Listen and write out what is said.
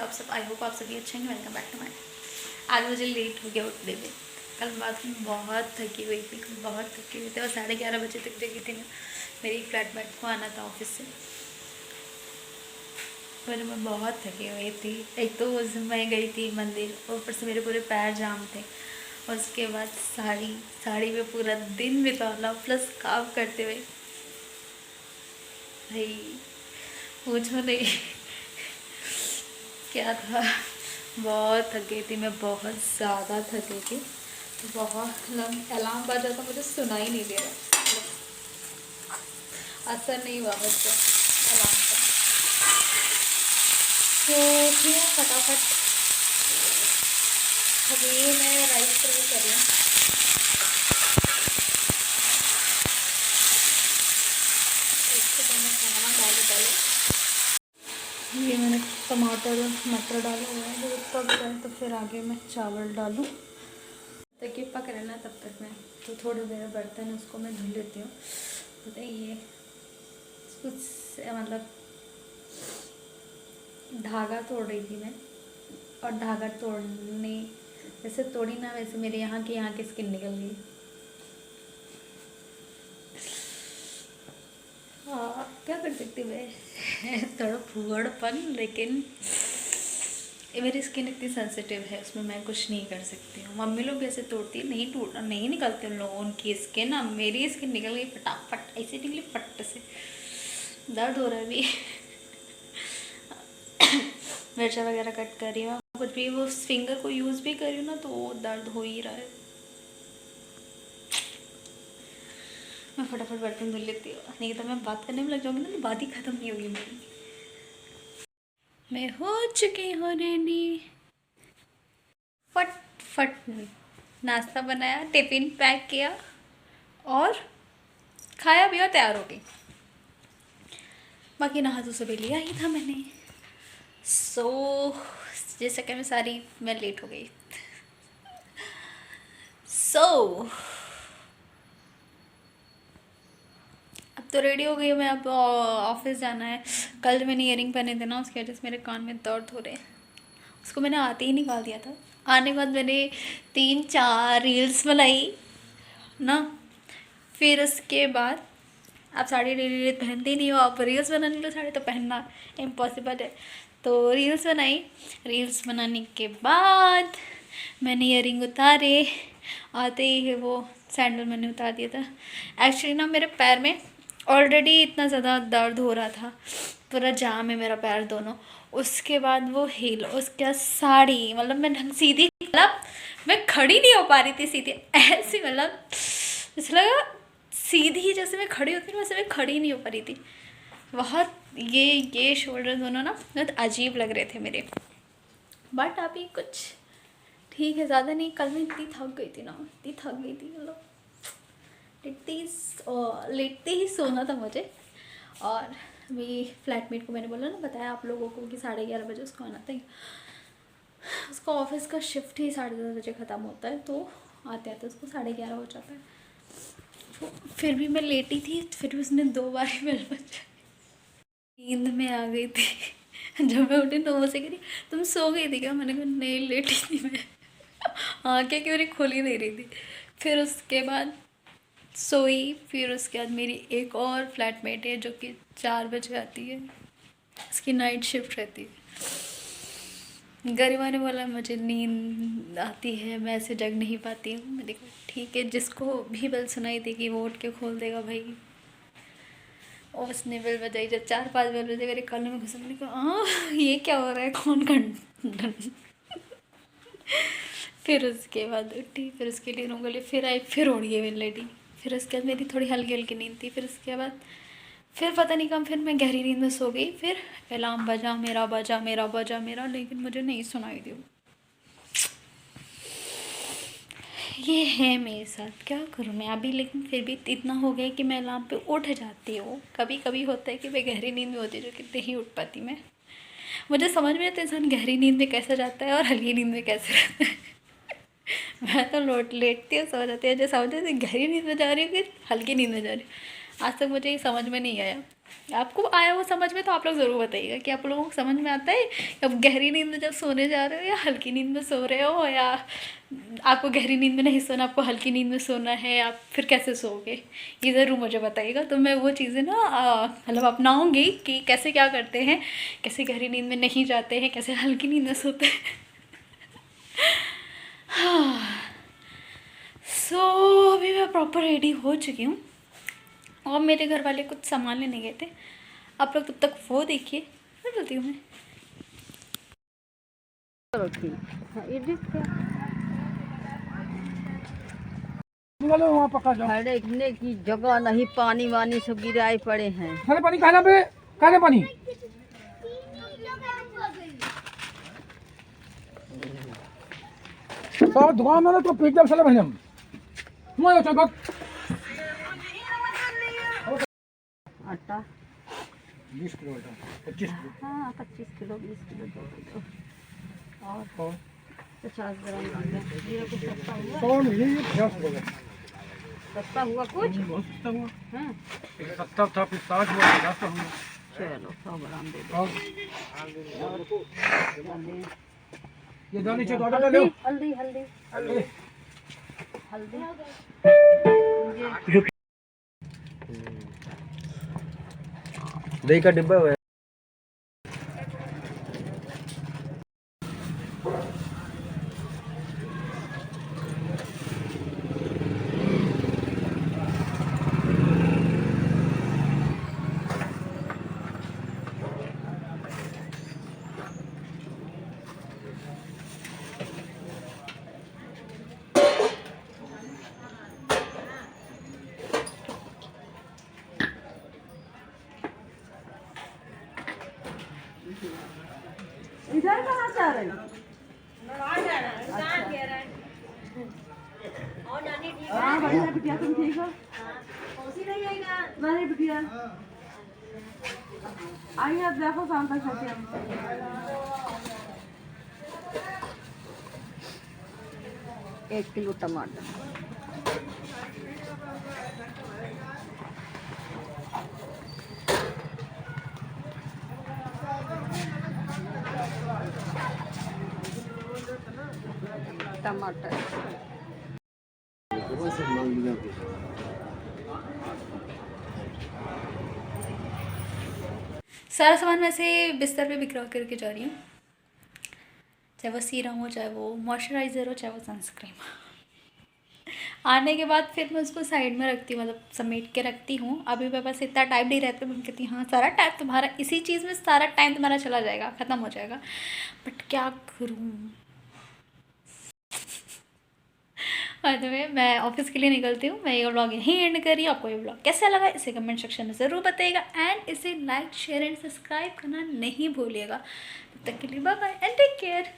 आप सब? I hope आप सभी अच्छे हैं। Welcome back to my. आज मुझे लेट हो गया उठने में। कल रात में बहुत थकी हुई थी, बहुत थकी हुई थी और 11:30 बजे तक जगी थी मैं। मेरी फ्लैटमेट को आना था ऑफिस से, पर मैं बहुत थकी हुई थी। एक तो उस दिन मैं गई थी मंदिर, ऊपर से मेरे पूरे पैर जाम थे। और उसके बाद साड़ी में पूरा दिन बिताना प्लस काम करते हुए, भाई पूछो नहीं क्या था। बहुत थक गई थी मैं, बहुत ज़्यादा थक गई थी। बहुत अलार्म बजा था, मुझे सुना ही नहीं दे रहा, असर नहीं हुआ मुझसे अलार्म का। तो फिर फटाफट अभी मैं राइस फ्राई कर रही हूँ। इसके बाद मैं खाना डाल पहले। ये मैंने टमाटर मटर डाला हुआ है, जब पक जाए तो फिर आगे मैं चावल डालूँ। तक ये पक रहना तब तक मैं तो थोड़ी देर बर्तन है उसको मैं धुल लेती हूँ। पता है ये कुछ मतलब धागा तोड़ रही थी मैं, और धागा तोड़ने वैसे तोड़ी ना, वैसे मेरे यहाँ की स्किन निकल गई। हाँ क्या कर सकती मैं थोड़ा फूहड़पन, लेकिन ये मेरी स्किन इतनी सेंसिटिव है, उसमें मैं कुछ नहीं कर सकती हूँ। मम्मी लोग भी ऐसे तोड़ती है, नहीं टूट नहीं निकलती उन लोगों की स्किन। अब मेरी स्किन निकल गई फटाफट, ऐसे निकली फट से। दर्द हो रहा है अभी मिर्चा वगैरह कट कर रही हूँ, कुछ भी वो फिंगर को यूज़ भी कर रही हूँ ना, तो वो दर्द हो ही रहा है। मैं फटाफट बर्तन धुल लेती हूँ, नहीं तो मैं बात करने में लग जाऊँगी ना, तो बात ही ख़त्म नहीं होगी मेरी। मैं हो चुकी हूँ रेडी। फट फट नाश्ता बनाया, टिफ़िन पैक किया और खाया भी और तैयार हो गई। बाकी नहा तो सुबह लिया ही था मैंने। जिस चक्कर में सारी मैं लेट हो गई। अब तो रेडी हो गई हूँ मैं, अब ऑफिस जाना है। कल मैंने ईयरिंग पहने थे ना, उसकी वजह से मेरे कान में दर्द हो रहे हैं। उसको मैंने आते ही निकाल दिया था। आने के बाद मैंने 3-4 रील्स बनाई ना। फिर उसके बाद आप साड़ी डेली पहनते ही नहीं हो, आप रील्स बनाने लो साड़ी, तो पहनना इम्पॉसिबल है। तो रील्स बनाई, रील्स बनाने के बाद मैंने ईयरिंग उतारे। आते ही वो सैंडल मैंने उतार दिया था। एक्चुअली ना मेरे पैर में ऑलरेडी इतना ज़्यादा दर्द हो रहा था, पूरा जाम है मेरा पैर दोनों। उसके बाद वो हील, उसके बाद साड़ी, मतलब मैं ढंग सीधी, मतलब मैं खड़ी नहीं हो पा रही थी सीधी, ऐसी मतलब ऐसा लगा सीधी जैसे मैं खड़ी होती हूँ वैसे मैं खड़ी नहीं हो पा रही थी। बहुत ये शोल्डर दोनों ना बहुत अजीब लग रहे थे मेरे। बट अभी कुछ ठीक है, ज़्यादा नहीं। कल मैं इतनी थक गई थी ना, इतनी थक गई थी, मतलब लेटते ही सोना था मुझे। और अभी फ्लैटमेट को मैंने बोला ना, बताया आप लोगों को कि 11:30 बजे उसको आना था। उसका ऑफिस का शिफ्ट ही 10:30 बजे ख़त्म होता है, तो आते आते उसको 11:30 हो जाता है। तो फिर भी मैं लेटी थी, फिर भी उसने 2 बार ही बेल बजाई। नींद में आ गई थी जब मैं उठी 9 बजे करी, तुम सो गई थी क्या? मैंने कहा नहीं, लेटी थी मैं आँखें क्यों नहीं खुली नहीं रही थी। फिर उसके बाद सोई। फिर उसके बाद मेरी एक और फ्लैटमेट है जो कि 4 बजे आती है, उसकी नाइट शिफ्ट रहती है। गरिमा ने बोला मुझे नींद आती है, मैं ऐसे जग नहीं पाती हूँ। मैंने कहा ठीक है, जिसको भी बेल सुनाई देगी वो उठ के खोल देगा भाई। और उसने बेल बजाई, जब 4-5 बेल बजे मेरे कानों में घुसा। मैंने कहा हाँ ये क्या हो रहा है, कौन घंटा फिर उसके बाद उठी, फिर उसके लिए रूम गई, फिर आई, फिर उड़ गई मेरी लेडी। फिर उसके बाद मेरी थोड़ी हल्की हल्की नींद थी। फिर उसके बाद फिर पता नहीं कब फिर मैं गहरी नींद में सो गई। फिर अलार्म बजा मेरा, लेकिन मुझे नहीं सुनाई दी। ये है मेरे साथ, क्या करूँ मैं अभी। लेकिन फिर भी इतना हो गया कि मैं अलार्म पे उठ जाती हूँ। कभी कभी होता है कि मैं गहरी नींद में होती है, जो कि नहीं उठ पाती मैं। मुझे समझ में आता है इंसान गहरी नींद में कैसे जाता है और हल्की नींद में कैसे रहता है मैं तो लेटती हूँ, सो जाती है, जो समझ गहरी नींद में जा रही हूँ कि हल्की नींद में जा रही हूँ। आज तक मुझे ये समझ में नहीं आया। आपको आया वो समझ में तो आप लोग ज़रूर बताइएगा कि आप लोगों को समझ में आता है कि आप गहरी नींद में जब सोने जा रहे हो या हल्की नींद में सो रहे हो, या आपको गहरी नींद में नहीं सोना, आपको हल्की नींद में सोना है, आप फिर कैसे सोओगे, ये ज़रूर मुझे बताइएगा। तो मैं वो चीज़ें ना मतलब अपनाऊँगी कि कैसे क्या करते हैं, कैसे गहरी नींद में नहीं जाते हैं, कैसे हल्की नींद में सोते हैं। हाँ, सो अभी मैं प्रॉपर रेडी हो चुकी हूँ और मेरे घर वाले कुछ सामान लेने गए थे। आप लोग तब तक वो देखिए, फिर बोलती हूँ मैं। वहाँ पका जाओ। खड़े की जगह नहीं, पानी वानी सब गिराए पड़े हैं। खाने पानी खाना पे खाने पानी तो दुकान में तो पेट जब चले बहने मैं चल बक आटा 20 किलो 25 किलो। हाँ 25 किलो 20 किलो दे दो और 50 ग्राम जीरा को सस्ता हुआ। कौन ये 50 किलो सस्ता हुआ कुछ बहुत सस्ता हुआ। हाँ 70 था फिर 60 हुआ 50 हुआ। चलो 100 ग्राम दे दो। और ये दानी चाहिए तो ऑर्डर ले लो। हल्दी हल्दी हल्दी हल्दी दही का डिब्बा है। इधर कहाँ से आ रहे हैं? हाँ बढ़िया बिटिया, तुम ठीक हो? नहीं बिटिया आइए, आप देखो शाम तक खाते हैं। एक किलो टमाटर, टमाटर सारा सामान मैं ऐसे बिस्तर पे बिखरा करके जा रही हूँ, चाहे वो सीरम हो, चाहे वो मॉइस्चराइज़र हो, चाहे वो सनस्क्रीम। आने के बाद फिर मैं उसको साइड में रखती हूँ, मतलब समेट के रखती हूँ। अभी मेरे पास इतना टाइम नहीं रहता, मैं कहती हूँ हाँ सारा टाइम तुम्हारा इसी चीज़ में, सारा टाइम तुम्हारा चला जाएगा, ख़त्म हो जाएगा, बट क्या करूँ। बाय द वे मैं ऑफिस के लिए निकलती हूँ, मैं ये व्लॉग यहीं एंड कर रही हूँ। आपको ये व्लॉग कैसा लगा इसे कमेंट सेक्शन में ज़रूर बताइएगा, एंड इसे लाइक शेयर एंड सब्सक्राइब करना नहीं भूलिएगा। तब तक के लिए bye bye and take care.